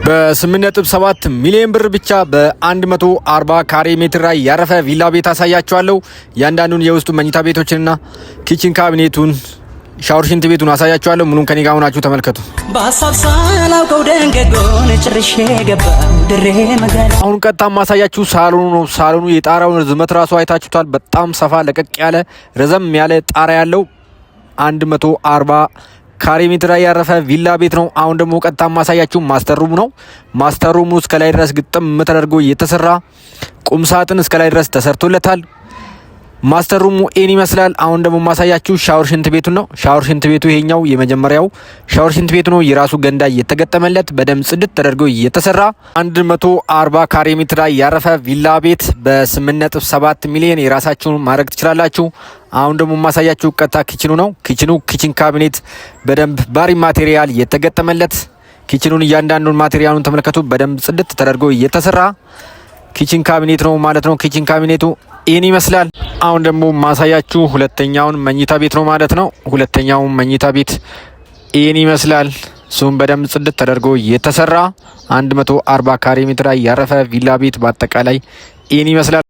በ8.7 ሚሊዮን ብር ብቻ በ140 ካሬ ሜትር ላይ ያረፈ ቪላ ቤት አሳያችኋለሁ። ያንዳንዱን የውስጡ መኝታ ቤቶችንና ኪችን ካቢኔቱን ሻወር ሽንት ቤቱን አሳያችኋለሁ። ሙሉን ከኔ ጋር ሆናችሁ ተመልከቱ። በሐሳብ ሳላውቀው ደንገጎን ጭርሼ ገባው ድሬ መጋላ። አሁን ቀጥታ ማሳያችሁ ሳሎኑ ነው። ሳሎኑ የጣራውን ርዝመት ራሱ አይታችሁታል። በጣም ሰፋ ለቀቅ ያለ ረዘም ያለ ጣራ ያለው 140 ካሬ ሜትር ላይ ያረፈ ቪላ ቤት ነው። አሁን ደግሞ ቀጥታ ማሳያችሁ ማስተር ሩም ነው። ማስተር ሩሙ እስከ ላይ ድረስ ግጥም ተደርጎ የተሰራ ቁም ሳጥን እስከ ላይ ድረስ ተሰርቶለታል። ማስተር ሩሙ ኤን ይመስላል። አሁን ደግሞ ማሳያችሁ ሻወር ሽንት ቤቱ ነው። ሻወር ሽንት ቤቱ ይሄኛው የመጀመሪያው ሻወር ሽንት ቤቱ ነው። የራሱ ገንዳ የተገጠመለት በደም ጽድት ተደርጎ የተሰራ 140 ካሬ ሜትር ላይ ያረፈ ቪላ ቤት በ8.7 ሚሊዮን የራሳችሁን ማድረግ ትችላላችሁ። አሁን ደግሞ ማሳያችሁ ቀጥታ ኪችኑ ነው። ኪችን ካቢኔት በደንብ ባሪ ማቴሪያል የተገጠመለት ኪችኑን እያንዳንዱን ማቴሪያሉን ተመልከቱ። በደንብ ጽድት ተደርጎ የተሰራ ኪችን ካቢኔት ነው ማለት ነው። ኪችን ካቢኔቱ ይህን ይመስላል። አሁን ደግሞ ማሳያችሁ ሁለተኛውን መኝታ ቤት ነው ማለት ነው። ሁለተኛው መኝታ ቤት ይህን ይመስላል። እሱም በደንብ ጽድት ተደርጎ የተሰራ 140 ካሬ ሜትር ላይ ያረፈ ቪላ ቤት በአጠቃላይ ይህን ይመስላል።